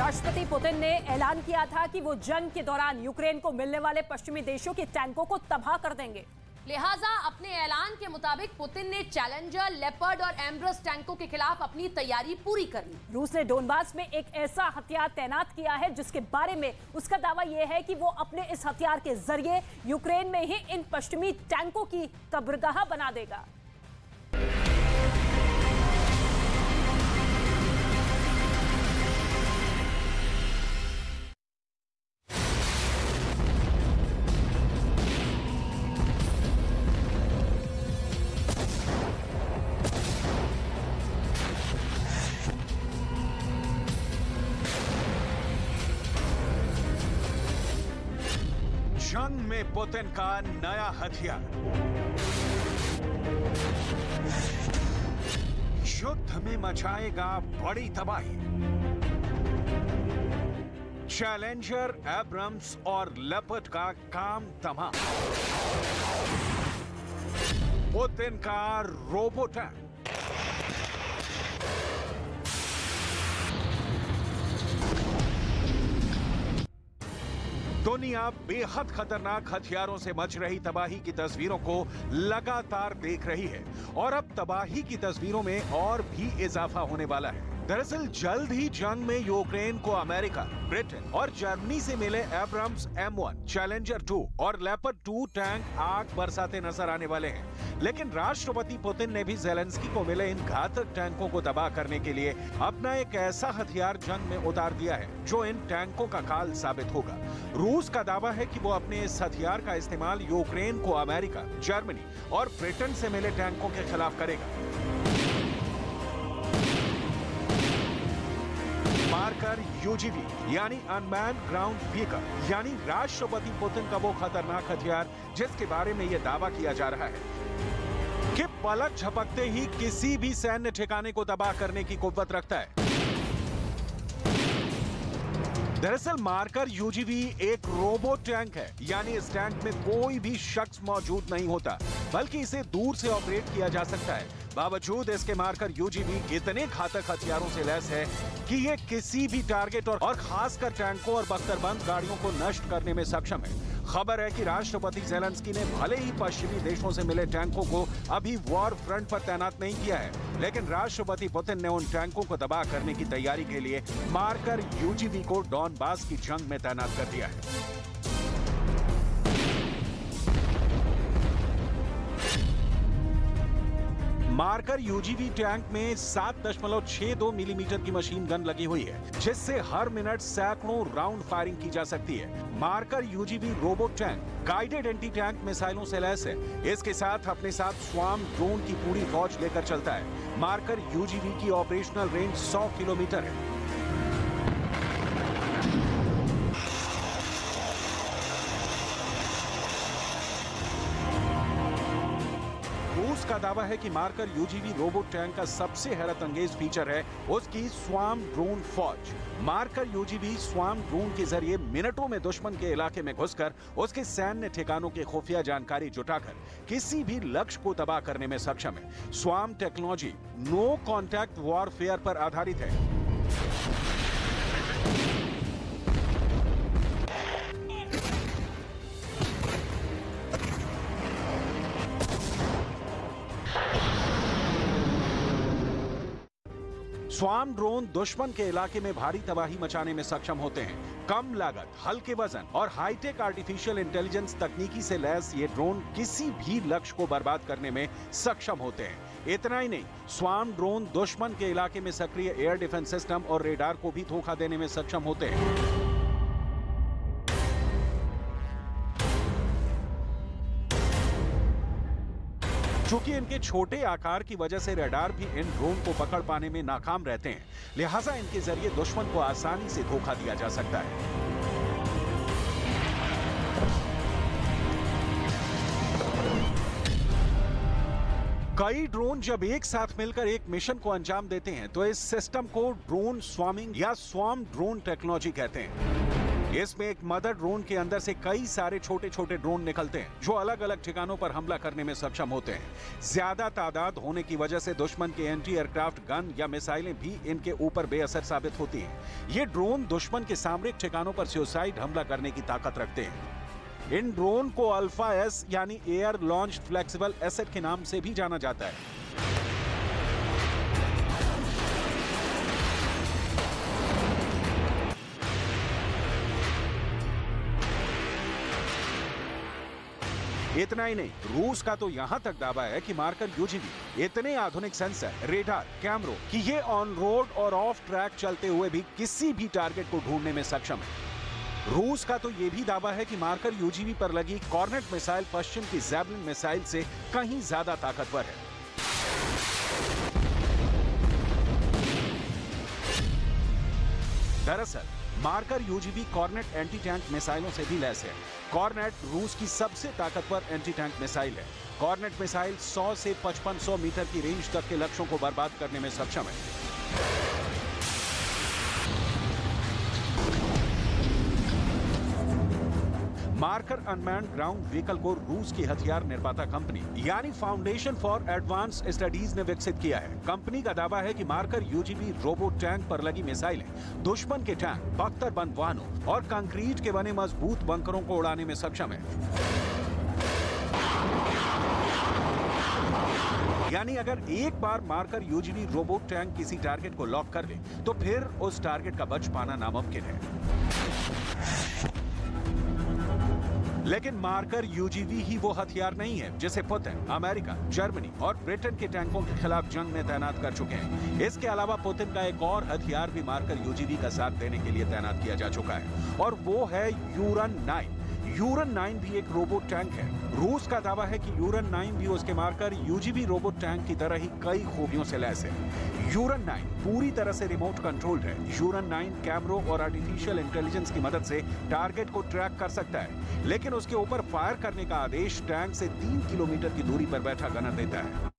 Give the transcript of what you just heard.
राष्ट्रपति पुतिन ने ऐलान किया था कि वो जंग के दौरान यूक्रेन को मिलने वाले पश्चिमी देशों के टैंकों को तबाह कर देंगे। लिहाजा अपने ऐलान के मुताबिक पुतिन ने चैलेंजर, लेपर्ड और एम्ब्रस टैंकों के खिलाफ अपनी तैयारी पूरी कर ली। रूस ने डोनबास में एक ऐसा हथियार तैनात किया है जिसके बारे में उसका दावा यह है कि वो अपने इस हथियार के जरिए यूक्रेन में ही इन पश्चिमी टैंकों की कब्रगाह बना देगा। जंग में पुतिन का नया हथियार। युद्ध में मचाएगा बड़ी तबाही। चैलेंजर, एब्रम्स और लेपर्ड का काम तमाम। पुतिन का रोबो टैंक। दुनिया बेहद खतरनाक हथियारों से मच रही तबाही की तस्वीरों को लगातार देख रही है और अब तबाही की तस्वीरों में और भी इजाफा होने वाला है। दरअसल जल्द ही जंग में यूक्रेन को अमेरिका, ब्रिटेन और जर्मनी से मिले एब्रम्स M1, चैलेंजर 2 और लेपर्ड 2 टैंक आग बरसाते नजर आने वाले हैं। लेकिन राष्ट्रपति पुतिन ने भी ज़ेलेंस्की को मिले इन घातक टैंकों को तबाह करने के लिए अपना एक ऐसा हथियार जंग में उतार दिया है जो इन टैंकों का काल साबित होगा। रूस का दावा है कि वो अपने इस हथियार का इस्तेमाल यूक्रेन को अमेरिका, जर्मनी और ब्रिटेन से मिले टैंकों के खिलाफ करेगा। मार्कर UGV यानी अनमैन्ड ग्राउंड व्हीकल यानी राष्ट्रपति पुतिन का वो खतरनाक हथियार जिसके बारे में यह दावा किया जा रहा है कि पलक झपकते ही किसी भी सैन्य ठिकाने को तबाह करने की कुव्वत रखता है। दरअसल मार्कर UGV एक रोबो टैंक है, यानी इस टैंक में कोई भी शख्स मौजूद नहीं होता बल्कि इसे दूर से ऑपरेट किया जा सकता है। बावजूद इसके मार्कर UGV इतने घातक हथियारों से लैस है कि ये किसी भी टारगेट और खासकर टैंकों और बख्तरबंद गाड़ियों को नष्ट करने में सक्षम है। खबर है कि राष्ट्रपति ज़ेलेंस्की ने भले ही पश्चिमी देशों से मिले टैंकों को अभी वॉर फ्रंट पर तैनात नहीं किया है, लेकिन राष्ट्रपति पुतिन ने उन टैंकों को तबाह करने की तैयारी के लिए मार्कर UGV को डॉनबास की जंग में तैनात कर दिया है। मार्कर UGV टैंक में 7.62 मिलीमीटर की मशीन गन लगी हुई है जिससे हर मिनट सैकड़ों राउंड फायरिंग की जा सकती है। Marker UGV robo tank guided anti tank मिसाइलों से लैस है। इसके साथ अपने साथ स्वार्म ड्रोन की पूरी फौज लेकर चलता है। मार्कर UGV की ऑपरेशनल रेंज 100 किलोमीटर है। का दावा है कि मार्कर UGV रोबो टैंक का सबसे हैरत अंगेज फीचर है उसकी स्वार्म ड्रोन फौज। मार्कर UGV स्वार्म ड्रोन के जरिए मिनटों में दुश्मन के इलाके में घुसकर उसके सैन्य ठिकानों की खुफिया जानकारी जुटाकर किसी भी लक्ष्य को तबाह करने में सक्षम है। Swarm technology no contact warfare पर आधारित है। स्वार्म ड्रोन दुश्मन के इलाके में भारी तबाही मचाने में सक्षम होते हैं। कम लागत, हल्के वजन और हाईटेक आर्टिफिशियल इंटेलिजेंस तकनीकी से लैस ये ड्रोन किसी भी लक्ष्य को बर्बाद करने में सक्षम होते हैं। इतना ही नहीं, स्वार्म ड्रोन दुश्मन के इलाके में सक्रिय एयर डिफेंस सिस्टम और रेडार को भी धोखा देने में सक्षम होते हैं। चूंकि इनके छोटे आकार की वजह से रडार भी इन ड्रोन को पकड़ पाने में नाकाम रहते हैं, लिहाजा इनके जरिए दुश्मन को आसानी से धोखा दिया जा सकता है। कई ड्रोन जब एक साथ मिलकर एक मिशन को अंजाम देते हैं तो इस सिस्टम को ड्रोन स्वार्मिंग या स्वार्म ड्रोन टेक्नोलॉजी कहते हैं। इसमें एक मदर ड्रोन के अंदर से कई सारे छोटे छोटे ड्रोन निकलते हैं जो अलग अलग ठिकानों पर हमला करने में सक्षम होते हैं। ज्यादा तादाद होने की वजह से दुश्मन के एंटी एयरक्राफ्ट गन या मिसाइलें भी इनके ऊपर बेअसर साबित होती हैं। ये ड्रोन दुश्मन के सामरिक ठिकानों पर सुसाइड हमला करने की ताकत रखते हैं। इन ड्रोन को अल्फा एस यानी एयर लॉन्च फ्लेक्सिबल एसेट के नाम से भी जाना जाता है। इतना ही नहीं, रूस का तो यहां तक दावा है कि मार्कर यूजीवी इतने आधुनिक सेंसर, रेडार, कैमरों कि ये ऑन रोड और ऑफ ट्रैक चलते हुए भी किसी भी टारगेट को ढूंढने में सक्षम है। रूस का तो ये भी दावा है कि मार्कर यूजीवी पर लगी कॉर्नेट मिसाइल पश्चिम की जैवलिन मिसाइल से कहीं ज्यादा ताकतवर है। दरअसल marker UGV Kornet anti tank मिसाइलों से भी लैस है। कॉर्नेट रूस की सबसे ताकतवर एंटी टैंक मिसाइल है। कॉर्नेट मिसाइल 100 से 5500 मीटर की रेंज तक के लक्ष्यों को बर्बाद करने में सक्षम है। मार्कर अनमैन्ड ग्राउंड व्हीकल को रूस की हथियार निर्माता कंपनी यानी फाउंडेशन फॉर एडवांस स्टडीज ने विकसित किया है। कंपनी का दावा है कि मार्कर यूजीवी रोबो टैंक पर लगी मिसाइलें दुश्मन के टैंक, बख्तरबंद वाहनों और कंक्रीट के बने मजबूत बंकरों को उड़ाने में सक्षम है। यानी अगर एक बार मार्कर यूजीवी रोबो टैंक किसी टारगेट को लॉक कर ले तो फिर उस टारगेट का बच पाना नामुमकिन है। लेकिन मार्कर यूजीवी ही वो हथियार नहीं है जिसे पुतिन, अमेरिका, जर्मनी और ब्रिटेन के टैंकों के खिलाफ जंग में तैनात कर चुके हैं। इसके अलावा पुतिन का एक और हथियार भी मार्कर यूजीवी का साथ देने के लिए तैनात किया जा चुका है और वो है यूरन 9। यूरन 9 भी एक रोबोट टैंक है। रूस का दावा है कि यूरन 9 भी उसके मार्कर यूजीवी रोबोट टैंक की तरह ही कई खूबियों से लैस है। यूरन 9 पूरी तरह से रिमोट कंट्रोल्ड है। यूरन 9 कैमरों और आर्टिफिशियल इंटेलिजेंस की मदद से टारगेट को ट्रैक कर सकता है, लेकिन उसके ऊपर फायर करने का आदेश टैंक से 3 किलोमीटर की दूरी पर बैठा गनर देता है।